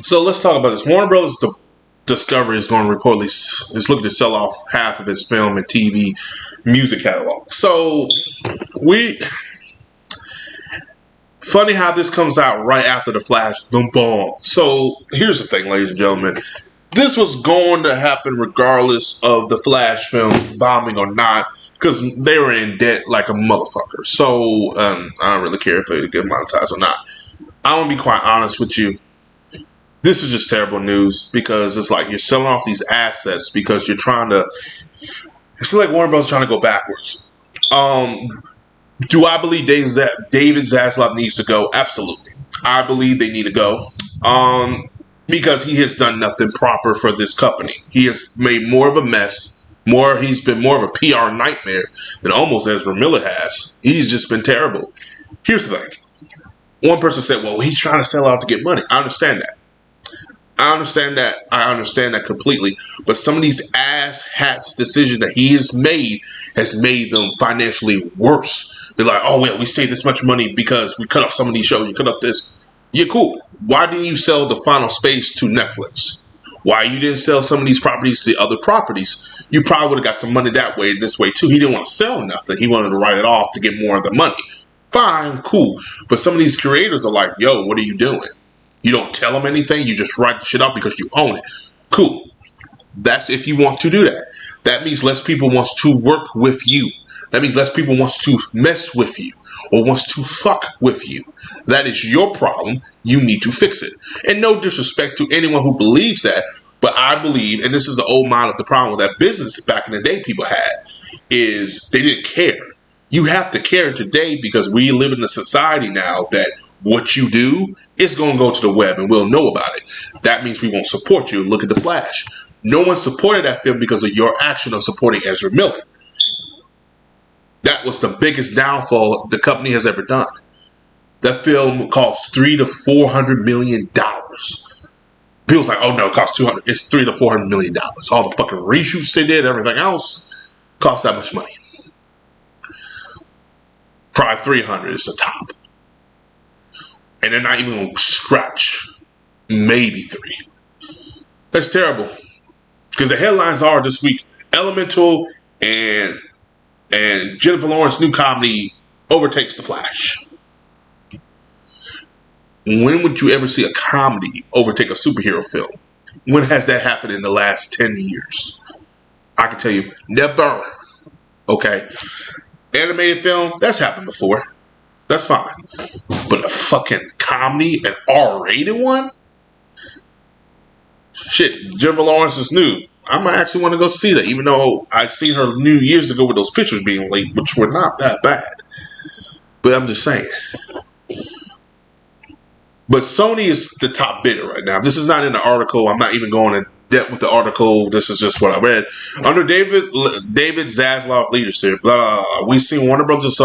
So let's talk about this. Warner Brothers Discovery is going to reportedly is looking to sell off half of its film and TV music catalog. So funny how this comes out right after the Flash bomb. So here's the thing, ladies and gentlemen. This was going to happen regardless of the Flash film bombing or not, because they were in debt like a motherfucker. So I don't really care if they get monetized or not. I'm going to be quite honest with you. This is just terrible news, because it's like you're selling off these assets because you're trying to... It's like Warner Bros. Trying to go backwards. Do I believe David Zaslav needs to go? Absolutely. I believe they need to go. Because he has done nothing proper for this company. He has made more of a mess. He's been more of a PR nightmare than almost Ezra Miller has. He's just been terrible. Here's the thing. One person said, well, he's trying to sell out to get money. I understand that. I understand that completely. But some of these ass-hats decisions that he has made them financially worse. They're like, oh, well, we saved this much money because we cut off some of these shows. You cut off this. Yeah, cool. Why didn't you sell the final space to Netflix? Why you didn't sell some of these properties to other properties? You probably would have got some money that way, this way too. He didn't want to sell nothing. He wanted to write it off to get more of the money. Fine, cool. But some of these creators are like, yo, what are you doing? You don't tell them anything. You just write the shit out because you own it. Cool. That's if you want to do that. That means less people wants to work with you. That means less people wants to mess with you or wants to fuck with you. That is your problem. You need to fix it. And no disrespect to anyone who believes that, but I believe, and this is the old mind of the problem with that business back in the day people had, is they didn't care. You have to care today because we live in a society now that what you do is going to go to the web and we'll know about it. That means we won't support you. Look at The Flash. No one supported that film because of your action of supporting Ezra Miller. That was the biggest downfall the company has ever done. That film cost $300 to $400 million. People's like, oh no, it cost $200. It's $300 to $400 million. All the fucking reshoots they did, everything else, cost that much money. Probably 300 is the top. And they're not even going to scratch maybe 3. That's terrible. Because the headlines are this week, Elemental and Jennifer Lawrence's new comedy overtakes The Flash. When would you ever see a comedy overtake a superhero film? When has that happened in the last 10 years? I can tell you, never. Okay? Animated film, that's happened before. That's fine. But a fucking comedy, an R-rated one? Shit, Jennifer Lawrence is new. I might actually want to go see that, even though I seen her new years ago with those pictures being leaked, which were not that bad. But I'm just saying. But Sony is the top bidder right now. This is not in the article. I'm not even going in depth with the article. This is just what I read. Under David Zaslav leadership, we've seen Warner Brothers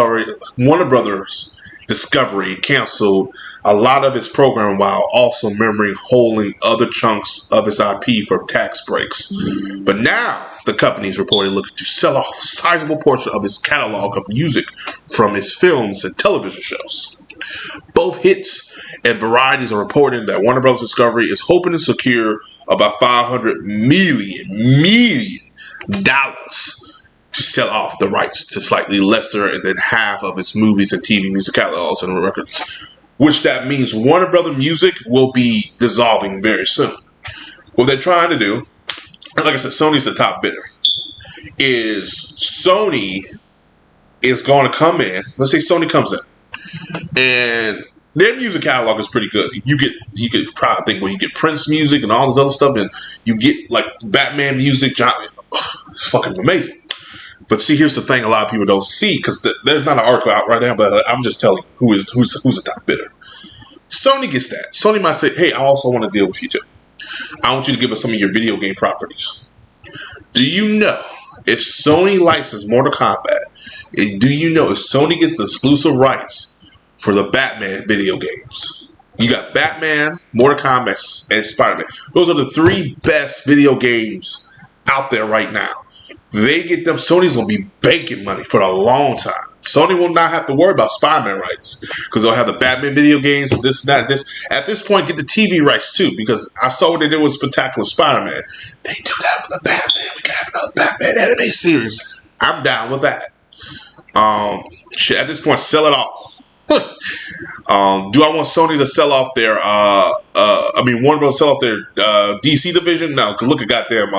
Discovery canceled a lot of its program while also remembering holding other chunks of its IP for tax breaks. But now the company is reportedly looking to sell off a sizable portion of its catalog of music from its films and television shows. Both hits and varieties are reporting that Warner Bros. Discovery is hoping to secure about $500 million to sell off the rights to slightly lesser than half of its movies and TV music catalogs and records, which that means Warner Brothers Music will be dissolving very soon. What they're trying to do, like I said, Sony's the top bidder, is Sony is going to come in. Let's say Sony comes in, and their music catalog is pretty good. You could probably think when you get Prince music and all this other stuff, and you get like Batman music. It's fucking amazing. But see, here's the thing: a lot of people don't see because there's not an article out right now. But I'm just telling you who's the top bidder. Sony gets that. Sony might say, "Hey, I also want to deal with you too. I want you to give us some of your video game properties." Do you know if Sony licenses Mortal Kombat? Do you know if Sony gets the exclusive rights for the Batman video games? You got Batman, Mortal Kombat, and Spider-Man. Those are the 3 best video games out there right now. They get them. Sony's going to be banking money for a long time. Sony will not have to worry about Spider-Man rights because they'll have the Batman video games, this, that, and this. At this point, get the TV rights too because I saw what they did with Spectacular Spider-Man. They do that with the Batman. We can have another Batman anime series. I'm down with that. Shit, at this point, sell it off. Do I want Sony to sell off their Warner Bros. Sell off their DC division? No, because look at goddamn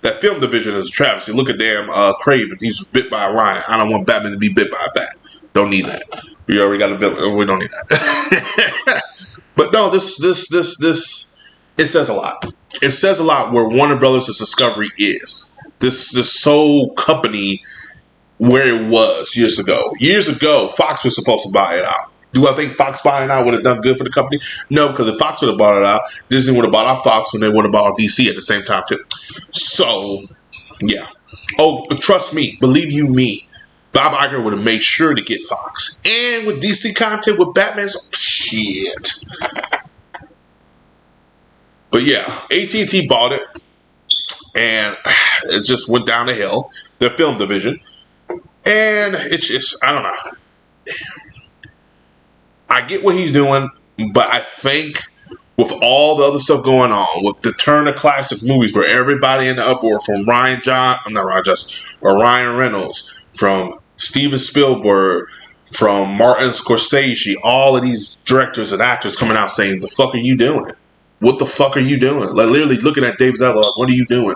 that film division is a travesty. Look at damn Craven. He's bit by a lion. I don't want Batman to be bit by a bat. Don't need that. We already got a villain. We don't need that. But no, this it says a lot. It says a lot where Warner Brothers Discovery is. This sole company where it was years ago. Years ago, Fox was supposed to buy it out. Do I think Fox buying it out would have done good for the company? No, because if Fox would have bought it out, Disney would have bought out Fox when they would have bought out DC at the same time too. So, yeah. Oh, trust me, believe you me, Bob Iger would have made sure to get Fox. And with DC content, with Batman's shit. But yeah, AT&T bought it, and it just went down the hill. The film division. And it's just, I don't know. I get what he's doing, but I think with all the other stuff going on, with the turn of classic movies where everybody in the uproar from Ryan Reynolds, from Steven Spielberg, from Martin Scorsese, all of these directors and actors coming out saying, the fuck are you doing? What the fuck are you doing? Like literally looking at David Zaslav, like, what are you doing?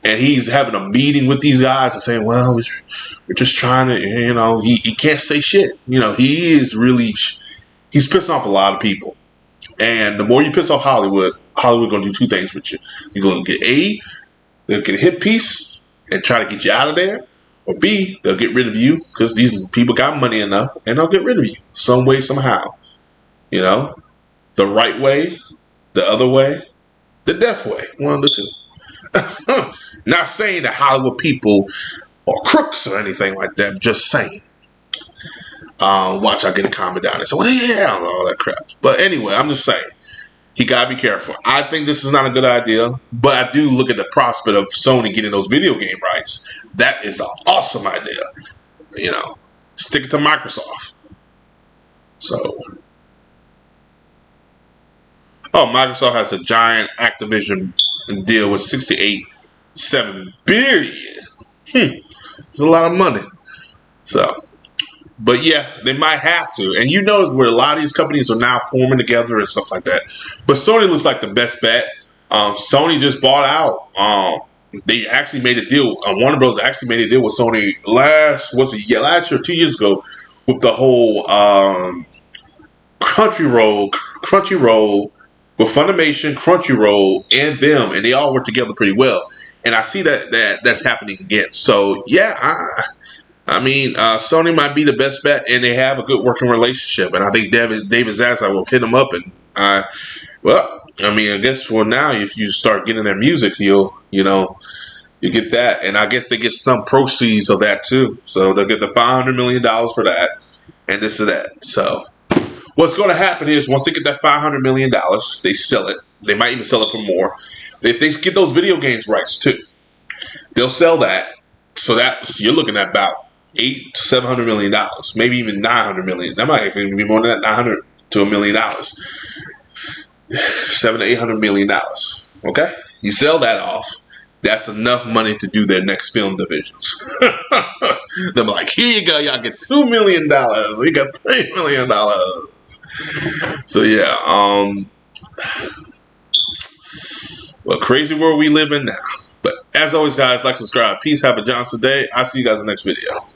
And he's having a meeting with these guys and saying, well, we're just trying to, he can't say shit. He is really, he's pissing off a lot of people. And the more you piss off Hollywood going to do two things with you. You're going to get they'll get a hit piece and try to get you out of there. Or B, they'll get rid of you because these people got money enough and they'll get rid of you some way, somehow. The right way, the other way, the deaf way. One of the two. Not saying that Hollywood people are crooks or anything like that. I'm just saying. Watch, I get a comment down there. So, yeah, all that crap. But anyway, I'm just saying. He got to be careful. I think this is not a good idea. But I do look at the prospect of Sony getting those video game rights. That is an awesome idea. Stick it to Microsoft. So. Oh, Microsoft has a giant Activision deal with $68.7 billion. It's a lot of money. So, but yeah, they might have to. And you notice where a lot of these companies are now forming together and stuff like that. But Sony looks like the best bet. Sony just bought out. They actually made a deal. Warner Bros. Actually made a deal with Sony last year, 2 years ago, with the whole Crunchyroll. With Funimation, Crunchyroll, and them, and they all work together pretty well. And I see that's happening again. So, yeah, Sony might be the best bet, and they have a good working relationship. And I think David Zaslav will hit them up. And, I guess, now, if you start getting their music, you get that. And I guess they get some proceeds of that, too. So, they'll get the $500 million for that, and this and that. So, what's going to happen is once they get that $500 million, they sell it. They might even sell it for more. If they get those video games rights too, they'll sell that. So you're looking at about $800 to $700 million, maybe even $900 million. That might even be more than that, $900 to $1 million, $700 to $800 million. Okay, you sell that off. That's enough money to do their next film divisions. They're like, here you go, y'all get $2 million. We got $3 million. So yeah, well, crazy world we live in now. But as always, guys, like, subscribe. Peace, have a Johnson day. I'll see you guys in the next video.